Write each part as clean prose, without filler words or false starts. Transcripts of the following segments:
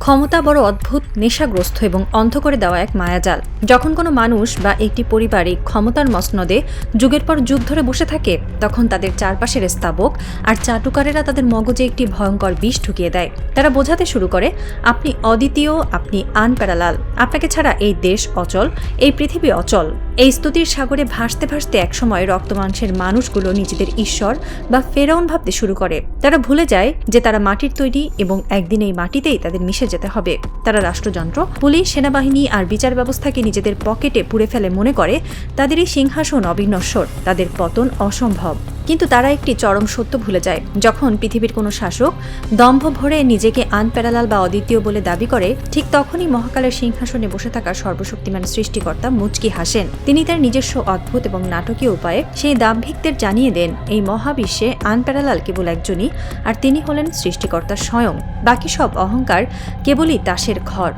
ক্ষমতা বড় অদ্ভুত, নেশাগ্রস্ত এবং অন্ধ করে দেওয়া এক মায়াজাল। যখন কোনো মানুষ বা একটি পরিবার এই ক্ষমতার মসনদে যুগের পর যুগ ধরে বসে থাকে, তখন তাদের চারপাশের স্তাবক আর চাটুকারেরা তাদের মগজে একটি ভয়ঙ্কর বিষ ঢুকিয়ে দেয়। তারা বোঝাতে শুরু করে, আপনি অদ্বিতীয়, আপনি আনপ্যারালাল, আপনাকে ছাড়া এই দেশ অচল, এই পৃথিবী অচল। এই স্তুতির সাগরে ভাসতে ভাসতে একসময় রক্তমাংসের মানুষগুলো নিজেদের ঈশ্বর বা ফেরাউন ভাবতে শুরু করে। তারা ভুলে যায় যে তারা মাটির তৈরি এবং একদিন এই মাটিতেই তাদের মিশে যেতে হবে। তারা রাষ্ট্রযন্ত্র, পুলিশ, সেনাবাহিনী আর বিচার ব্যবস্থাকে নিজেদের পকেটে পুরে ফেলে মনে করে তাদের এই সিংহাসন অবিনশ্বর, তাদের পতন অসম্ভব। কিন্তু তারা একটি চরম সত্য ভুলে যায়। যখন পৃথিবীর কোনো শাসক দম্ভ ভরে নিজেকে আনপ্যারালাল বা অদ্বিতীয় বলে দাবি করে, ঠিক তখনই মহাকালের সিংহাসনে বসে থাকা সর্বশক্তিমান সৃষ্টিকর্তা মুচকি হাসেন। তিনি তার নিজস্ব অদ্ভুত এবং নাটকীয় উপায়ে সেই দাম্ভিকদের জানিয়ে দেন, এই মহাবিশ্বে আনপ্যারালাল কেবল একজনই, আর তিনি হলেন সৃষ্টিকর্তা স্বয়ং। বাকি সব অহংকার কেবলই তাসের ঘর।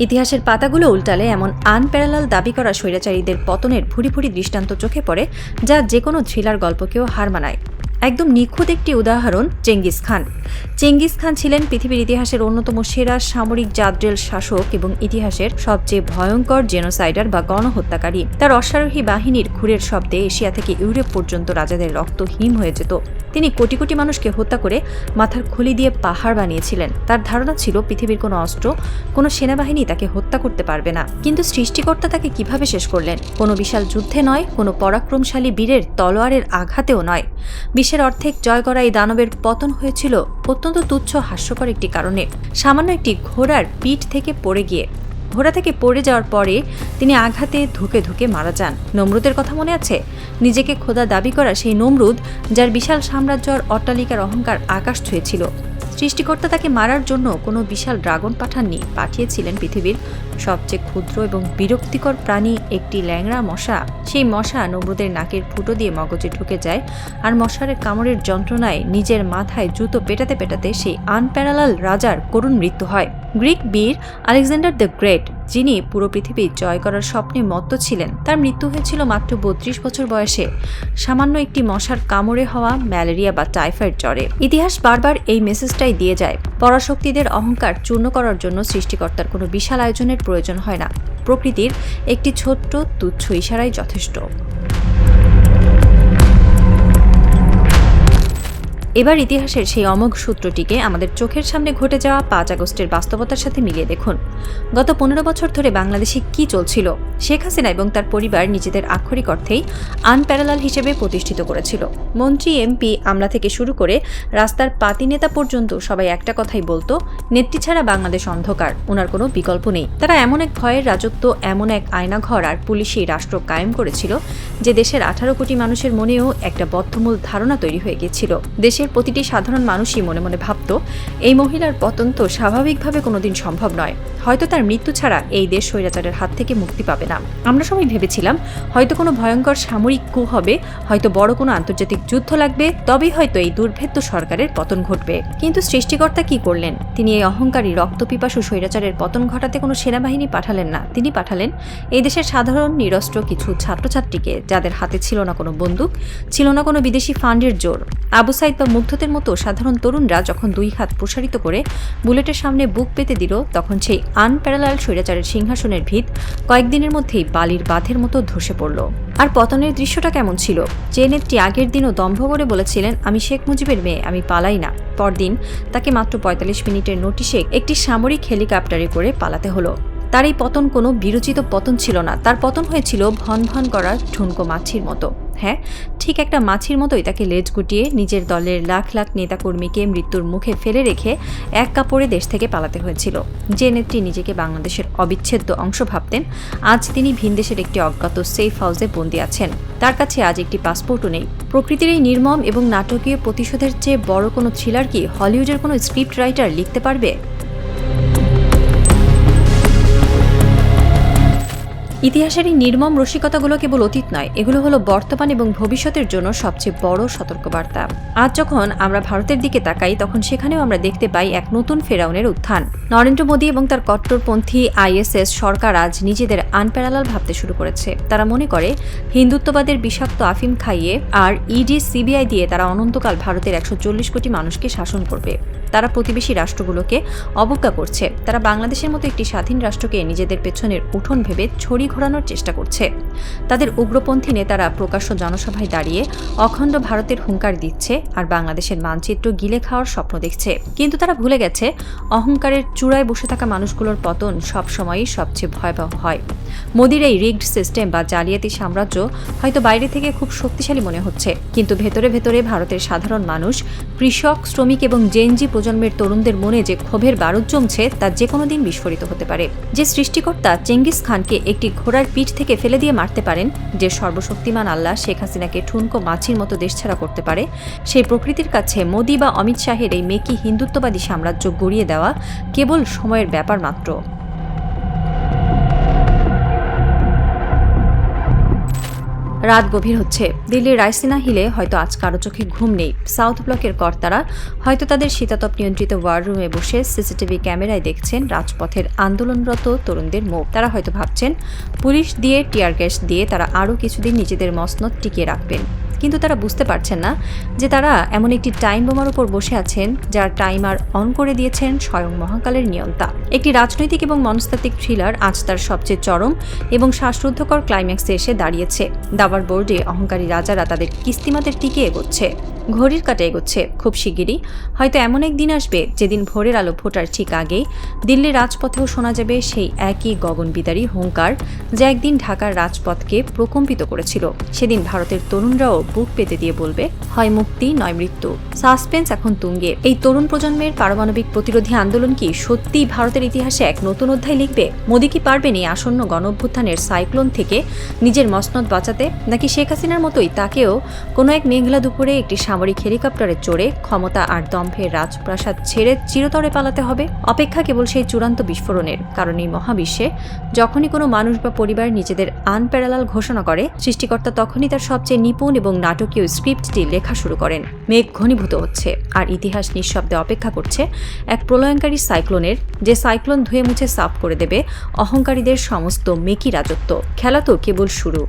ইতিহাসের পাতাগুলো উল্টালে এমন আনপ্যারালাল দাবি করা স্বৈরাচারীদের পতনের ভুরি ভুরি দৃষ্টান্ত চোখে পড়ে, যা যে কোনো থ্রিলার গল্পকেও হার মানায়। একদম নিখুঁত একটি উদাহরণ চেঙ্গিস খান। চেঙ্গিস খান ছিলেন পৃথিবীর ইতিহাসের অন্যতম সেরা সামরিক জাদ্রেল শাসক এবং ইতিহাসের সবচেয়ে ভয়ঙ্কর জেনোসাইডার বা গণহত্যাকারী। তার অশ্বারোহী বাহিনীর খুরের শব্দে এশিয়া থেকে ইউরোপ পর্যন্ত রাজাদের রক্ত হিম হয়ে যেত। তিনি কোটি কোটি মানুষকে হত্যা করে মাথার খুলি দিয়ে পাহাড় বানিয়েছিলেন। তার ধারণা ছিল পৃথিবীর কোনো অস্ত্র, কোনো সেনাবাহিনী তাকে হত্যা করতে পারবে না। কিন্তু সৃষ্টিকর্তা তাকে কিভাবে শেষ করলেন? কোনো বিশাল যুদ্ধে নয়, কোনো পরাক্রমশালী বীরের তলোয়ারের আঘাতেও নয়। বিশ্বের অর্ধেক জয় করা এই দানবের পতন হয়েছিল অত্যন্ত তুচ্ছ হাস্যকর একটি কারণে। সামান্য একটি ঘোড়ার পিঠ থেকে পড়ে গিয়ে। ঘোড়া থেকে পড়ে যাওয়ার পরে তিনি আঘাতে ধুকে ধুকে মারা যান। নমরুদের কথা মনে আছে? নিজেকে খোদা দাবি করা সেই নমরুদ, যার বিশাল সাম্রাজ্য আর অট্টালিকার অহংকার আকাশ ছুঁয়েছিল। সৃষ্টিকর্তা তাকে মারার জন্য কোনো বিশাল ড্রাগন পাঠাননি, পাঠিয়েছিলেন পৃথিবীর সবচেয়ে ক্ষুদ্র এবং বিরক্তিকর প্রাণী, একটি ল্যাংড়া মশা। সেই মশা নমরুদের নাকের ফুটো দিয়ে মগজে ঢুকে যায়, আর মশারের কামড়ের যন্ত্রণায় নিজের মাথায় জুতো পেটাতে পেটাতে সেই আনপ্যারালাল রাজার করুণ মৃত্যু হয়। গ্রিক বীর আলেকজান্ডার দ্য গ্রেট, যিনি পুরো পৃথিবী জয় করার স্বপ্নে মত্ত ছিলেন, তার মৃত্যু হয়েছিল মাত্র 32 বছর বয়সে, সামান্য একটি মশার কামড়ে হওয়া ম্যালেরিয়া বা টাইফয়েড জ্বরে। ইতিহাস বারবার এই মেসেজটাই দিয়ে যায়, পরাশক্তিদের অহংকার চূর্ণ করার জন্য সৃষ্টিকর্তার কোনো বিশাল আয়োজনের প্রয়োজন হয় না। প্রকৃতির একটি ছোট্ট তুচ্ছ ইশারাই যথেষ্ট। এবার ইতিহাসের সেই অমোঘ সূত্রটিকে আমাদের চোখের সামনে ঘটে যাওয়া 5 আগস্টের বাস্তবতার সাথে মিলিয়ে দেখুন। গত 15 বছর ধরে বাংলাদেশে কি চলছিল? শেখ হাসিনা এবং তার পরিবার নিজেদের আক্ষরিক অর্থেই আনপ্যারালাল হিসেবে প্রতিষ্ঠিত করেছিল। মন্ত্রী, এমপি, আমলা থেকে শুরু করে রাস্তার পাতি নেতা পর্যন্ত সবাই একটা কথাই বলতো, নেত্রী ছাড়া বাংলাদেশ অন্ধকার, ওনার কোনো বিকল্প নেই। তারা এমন এক ভয়ের রাজত্ব, এমন এক আয়নাঘর আর পুলিশি রাষ্ট্র কায়েম করেছিল যে দেশের 18 কোটি মানুষের মনেও একটা বদ্ধমূল ধারণা তৈরি হয়ে গিয়েছিল। দেশের প্রতিটি সাধারণ মানুষই মনে মনে ভাবত, এই মহিলার পতন তো স্বাভাবিকভাবে কোনোদিন সম্ভব নয়। হয়তো তার মৃত্যু ছাড়া এই দেশ স্বৈরাচারের হাত থেকে মুক্তি পাবে না। আমরা সবাই ভেবেছিলাম হয়তো কোনো ভয়ঙ্কর সামরিক কূ হবে, হয়তো বড় কোনো আন্তর্জাতিক যুদ্ধ লাগবে, তবেই হয়তো এই দুর্ভেদ্য সরকারের পতন ঘটবে। কিন্তু সৃষ্টিকর্তা কি করলেন? তিনি এই অহংকারী রক্তপিপাসু স্বৈরাচারের পতন ঘটাতে কোনো সেনাবাহিনী পাঠালেন না। তিনি পাঠালেন এই দেশের সাধারণ নিরস্ত্র কিছু ছাত্রছাত্রীকে, যাদের হাতে ছিল না কোনো বন্দুক, ছিল না কোনো বিদেশি ফান্ডের জোর। আবু সাইদ বা মুগ্ধদের মতো সাধারণ তরুণরা যখন 2 হাত প্রসারিত করে বুলেটের সামনে বুক পেতে দিল, তখন সেই আনপ্যারালাল স্বৈরাচারের সিংহাসনের ভিত কয়েকদিনের মধ্যেই বালির বাঁধের মতো ধসে পড়ল। আর পতনের দৃশ্যটা কেমন ছিল? যে নেত্রী আগের দিনও দম্ভ করে বলেছিলেন, আমি শেখ মুজিবের মেয়ে, আমি পালাই না, পরদিন তাকে মাত্র 45 মিনিটের নোটিশে একটি সামরিক হেলিকপ্টারে করে পালাতে হলো। তার এই পতন কোনো বিরচিত পতন ছিল না, তার পতন হয়েছিল ভন ভন করা ঠুনকো মাছির মতো। হ্যাঁ, ঠিক একটা মাছির মতোই তাকে লেজ গুটিয়ে নিজের দলের লাখ লাখ নেতাকর্মীকে মৃত্যুর মুখে ফেলে রেখে এক কাপড়ে দেশ থেকে পালাতে হয়েছিল। যে নেত্রী নিজেকে বাংলাদেশের অবিচ্ছেদ্য অংশ ভাবতেন, আজ তিনি ভিনদেশের একটি অজ্ঞাত সেফ হাউসে বন্দী আছেন। তার কাছে আজ একটি পাসপোর্টও নেই। প্রকৃতির এই নির্মম এবং নাটকীয় প্রতিশোধের চেয়ে বড় কোনো থ্রিলার কি হলিউডের কোনো স্ক্রিপ্ট রাইটার লিখতে পারবে? ইতিহাসের এই নির্মম রসিকতাগুলো কেবল অতীত নয়, এগুলো হলো বর্তমান এবং ভবিষ্যতের জন্য সবচেয়ে বড় সতর্কবার্তা। আজ যখন আমরা ভারতের দিকে তাকাই, তখন সেখানেও আমরা দেখতে পাই এক নতুন ফেরাউনের উত্থান। নরেন্দ্র মোদী এবং তার কট্টরপন্থী আইএসএস সরকার আজ নিজেদের আনপ্যারালাল ভাবতে শুরু করেছে। তারা মনে করে হিন্দুত্ববাদের বিষাক্ত আফিম খাইয়ে আর ইডি সিবিআই দিয়ে তারা অনন্তকাল ভারতের 140 কোটি মানুষকে শাসন করবে। তারা প্রতিবেশী রাষ্ট্রগুলোকে অবজ্ঞা করছে। তারা বাংলাদেশের মতো একটি স্বাধীন রাষ্ট্রকে নিজেদের পেছনের উঠোন ভেবে ছড়ি ঘোরানোর চেষ্টা করছে। তাদের উগ্রপন্থী নেতারা প্রকাশ্য জনসভায় দাঁড়িয়ে অখণ্ড ভারতের হুঙ্কার দিচ্ছে আর বাংলাদেশের মানচিত্র গিলে খাওয়ার স্বপ্ন দেখছে। কিন্তু তারা ভুলে গেছে, অহংকারের চূড়ায় বসে থাকা মানুষগুলোর পতন সবসময়ই সবচেয়ে ভয়াবহ হয়। মোদির এই রিগড সিস্টেম বা জালিয়াতি সাম্রাজ্য হয়তো বাইরে থেকে খুব শক্তিশালী মনে হচ্ছে, কিন্তু ভেতরে ভেতরে ভারতের সাধারণ মানুষ, কৃষক, শ্রমিক এবং জেনজি প্রজন্মের তরুণদের মনে যে ক্ষোভের বারুদ জমছে তা যে কোনো দিন বিস্ফোরিত হতে পারে। যে সৃষ্টিকর্তা চেঙ্গিস খানকে একটি ঘোড়ার পিঠ থেকে ফেলে দিয়ে মারতে পারেন, যে সর্বশক্তিমান আল্লাহ শেখ হাসিনাকে ঠুনকো মাছির মতো দেশছাড়া করতে পারে, সেই প্রকৃতির কাছে মোদি বা অমিত শাহের এই মেকি হিন্দুত্ববাদী সাম্রাজ্য গড়িয়ে দেওয়া কেবল সময়ের ব্যাপার মাত্র। রাত গভীর হচ্ছে। দিল্লির রায়সিনা হিলে হয়তো আজ কারো চোখে ঘুম নেই। সাউথ ব্লকের কর্তারা হয়তো তাদের শীতাতপ নিয়ন্ত্রিত ওয়ার রুমে বসে সিসিটিভি ক্যামেরায় দেখছেন রাজপথের আন্দোলনরত তরুণদের মুখ। তারা হয়তো ভাবছেন, পুলিশ দিয়ে, টিয়ার গ্যাস দিয়ে তারা আরও কিছুদিন নিজেদের মসনদ টিকিয়ে রাখবেন। কিন্তু তারা বুঝতে পারছেন না যে তারা এমন একটি টাইম বোমার উপর বসে আছেন, যার টাইমার অন করে দিয়েছেন স্বয়ং মহাকালের নিয়ন্তা। একটি রাজনৈতিক এবং মনস্তাত্ত্বিক থ্রিলার আজ তার সবচেয়ে চরম এবং শ্বাসরুদ্ধকর ক্লাইম্যাক্সে এসে দাঁড়িয়েছে। দাবার বোর্ডে অহংকারী রাজারা তাদের কিস্তিমাতের টিকে এগোচ্ছে, ঘড়ির কাঁটা এগোচ্ছে। খুব শিগগিরই হয়তো এমন এক দিন আসবে যেদিন ভোরের আলো ফোটার ঠিক আগেই দিল্লির রাজপথেও শোনা যাবে সেই একই গগনবিদারী হুঙ্কার যা একদিন ঢাকার রাজপথকে প্রকম্পিত করেছিল। সেদিন ভারতের তরুণরাও বুক পেতে দিয়ে বলবে, হয় মুক্তি নয় মৃত্যু। সাসপেন্স এখন তুঙ্গে। এই তরুণ প্রজন্মের পারমাণবিক প্রতিরোধী আন্দোলন কি সত্যিই ভারতের ইতিহাসে এক নতুন অধ্যায় লিখবে? মোদি কি পারবেন এই আসন্ন গণঅভ্যুত্থানের সাইক্লোন থেকে নিজের মসনদ বাঁচাতে, নাকি শেখ হাসিনার মতোই তাকেও কোনো এক মেঘলা দুপুরে একটি সামরিক হেলিকপ্টারে চড়ে ক্ষমতা আর দম্ভের রাজপ্রাসাদ ছেড়ে চিরতরে পালাতে হবে? অপেক্ষা কেবল সেই চূড়ান্ত বিস্ফোরণের। কারণ এই মহাবিশ্বে যখনই কোনো মানুষ বা পরিবার নিজেদের আনপ্যারালাল ঘোষণা করে, সৃষ্টিকর্তা তখনই তার সবচেয়ে নিপুণ এবং নাটকীয় স্ক্রিপ্টটি লেখা শুরু করেন। মেঘ ঘনীভূত হচ্ছে আর ইতিহাস নিঃশব্দে অপেক্ষা করছে এক প্রলয়ঙ্কারী সাইক্লোনের, যে সাইক্লোন ধুয়ে মুছে সাফ করে দেবে অহংকারীদের সমস্ত মেকি রাজত্ব। খেলা তো কেবল শুরু।